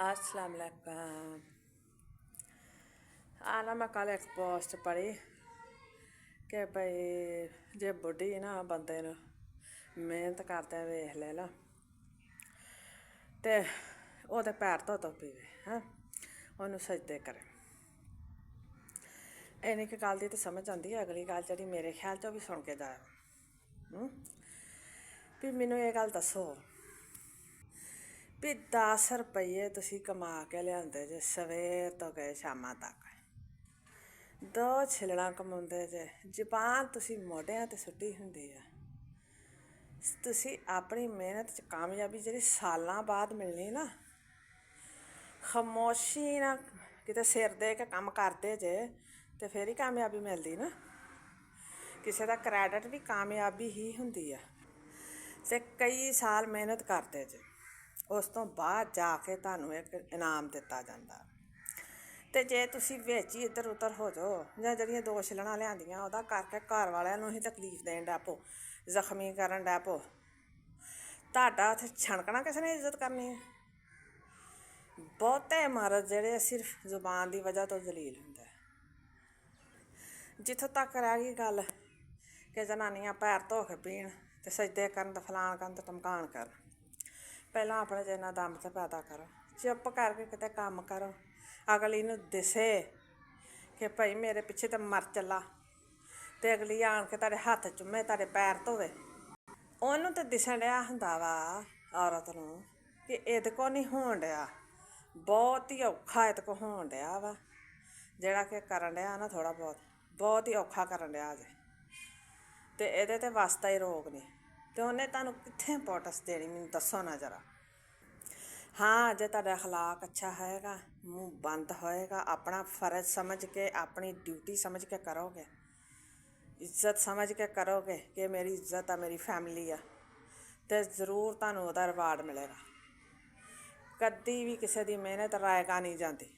अस्सलाम वालेकुम। आना मैं कल एक पोस्ट पढ़ी कि भाई जे बुढ़ी ना बंदे ने मेहनत करते वेख ले ना ते ओह्दे पैर धो पीवे हैं ओनू सजदे करे। इन्नी क गल दी ते समझ आंदी है, अगली गल जेह्ड़ी मेरे ख्याल च ओह् बी सुन के जाओ। भी मैनू एह् गल्ल दस्सो भी 10 रुपये तुसी कमा के लिआंदे जे सवेर तो गए शामां तक, 2 छिल्लड़ां कमाਉਂਦੇ जे, ਜ਼ਬਾਨ ਤੁਸੀਂ ਮੋਢਿਆਂ 'ਤੇ ਸੁੱਟੀ ਹੁੰਦੀ ਆ। ਤੁਸੀਂ ਆਪਣੀ ਮਿਹਨਤ 'ਚ ਕਾਮਯਾਬੀ ਜਿਹੜੀ ਸਾਲਾਂ ਬਾਅਦ ਮਿਲਣੀ ਨਾ, ਖਾਮੋਸ਼ੀ ਨਾਲ ਕਿਤੇ ਸਿਰ ਦੇ ਕੇ ਕੰਮ ਕਰਦੇ ਜੇ ਤੇ ਫਿਰ ਹੀ ਕਾਮਯਾਬੀ ਮਿਲਦੀ ਨਾ। ਕਿਸੇ ਦਾ ਕ੍ਰੈਡਿਟ ਵੀ ਕਾਮਯਾਬੀ ਹੀ ਹੁੰਦੀ ਆ। ਤੇ ਕਈ ਸਾਲ ਮਿਹਨਤ ਕਰਦੇ ਜੇ, ਉਸ ਤੋਂ ਬਾਅਦ ਜਾ ਕੇ ਤੁਹਾਨੂੰ ਇੱਕ ਇਨਾਮ ਦਿੱਤਾ ਜਾਂਦਾ। ਤੇ ਜੇ ਤੁਸੀਂ ਵਿੱਚ ਹੀ ਇੱਧਰ ਉੱਧਰ ਹੋ ਜਾਓ ਜਾਂ ਜਿਹੜੀਆਂ 2 ਛਿੱਲੜਾਂ ਲਿਆਂਦੀਆਂ ਉਹਦਾ ਕਰਕੇ ਘਰ ਵਾਲਿਆਂ ਨੂੰ ਹੀ ਤਕਲੀਫ ਦੇਣ ਡੈ ਪਓ, ਜ਼ਖਮੀ ਕਰਨ ਡੈ ਪਓ, ਤੁਹਾਡਾ ਉੱਥੇ ਛਣਕਣਾ ਕਿਸੇ ਨੇ ਇੱਜ਼ਤ ਕਰਨੀ ਹੈ। ਬਹੁਤੇ ਮਰਦ ਜਿਹੜੇ ਸਿਰਫ ਜ਼ੁਬਾਨ ਦੀ ਵਜ੍ਹਾ ਤੋਂ ਜਲੀਲ ਹੁੰਦੇ। ਜਿੱਥੋਂ ਤੱਕ ਰਹਿ ਗਈ ਗੱਲ ਕਿ ਜਨਾਨੀਆਂ ਪੈਰ ਧੋ ਕੇ ਪੀਣ ਤੇ ਸਜਦੇ ਕਰਨ ਤੇ ਫਲਾਣ ਕਰਨ ਤੇ ਧਮਕਾਣ ਕਰਨ, ਪਹਿਲਾਂ ਆਪਣੇ 'ਚ ਇੰਨਾ ਦਮ ਤੇ ਪੈਦਾ ਕਰੋ, ਚੁੱਪ ਕਰਕੇ ਕਿਤੇ ਕੰਮ ਕਰੋ। ਅਗਲੀ ਨੂੰ ਦਿਸੇ ਕਿ ਭਾਈ ਮੇਰੇ ਪਿੱਛੇ ਤਾਂ ਮਰ ਚੱਲਾ ਤੇ ਅਗਲੀ ਆਣ ਕੇ ਤੁਹਾਡੇ ਹੱਥ ਚੁੰਮੇ, ਤੁਹਾਡੇ ਪੈਰ ਧੋਵੇ। ਉਹਨੂੰ ਤਾਂ ਦਿਸਣ ਡਿਆ ਹੁੰਦਾ ਵਾ ਔਰਤ ਨੂੰ ਕਿ ਇਹਦੇ ਕੋਲ ਨਹੀਂ ਹੋਣ ਡਿਆ, ਬਹੁਤ ਹੀ ਔਖਾ ਇਹਦੇ ਕੋਲ ਹੋਣ ਡਿਆ ਵਾ, ਜਿਹੜਾ ਕਿ ਕਰਨ ਡਿਆ ਨਾ ਥੋੜ੍ਹਾ ਬਹੁਤ ਹੀ ਔਖਾ ਕਰਨ ਡਿਆ ਜੇ, ਅਤੇ ਇਹਦੇ 'ਤੇ ਵਸਦਾ ਹੀ ਰੋਗ ਨਹੀਂ। ਅਤੇ ਉਹਨੇ ਤੁਹਾਨੂੰ ਕਿੱਥੇ ਇੰਪੋਰਟੈਂਸ ਦੇਣੀ, ਮੈਨੂੰ ਦੱਸੋ ਨਾ ਜ਼ਰਾ। ਹਾਂ, ਜੇ ਤੁਹਾਡਾ ਅਖਲਾਕ ਅੱਛਾ ਹੋਏਗਾ, ਮੂੰਹ ਬੰਦ ਹੋਏਗਾ, ਆਪਣਾ ਫਰਜ਼ ਸਮਝ ਕੇ, ਆਪਣੀ ਡਿਊਟੀ ਸਮਝ ਕੇ ਕਰੋਗੇ, ਇੱਜ਼ਤ ਸਮਝ ਕੇ ਕਰੋਗੇ ਕਿ ਮੇਰੀ ਇੱਜ਼ਤ ਆ, ਮੇਰੀ ਫੈਮਿਲੀ ਆ, ਅਤੇ ਜ਼ਰੂਰ ਤੁਹਾਨੂੰ ਉਹਦਾ ਰਿਵਾਰਡ ਮਿਲੇਗਾ। ਕਦੀ ਵੀ ਕਿਸੇ ਦੀ ਮਿਹਨਤ ਰਾਇਗਾ ਨਹੀਂ ਜਾਂਦੀ।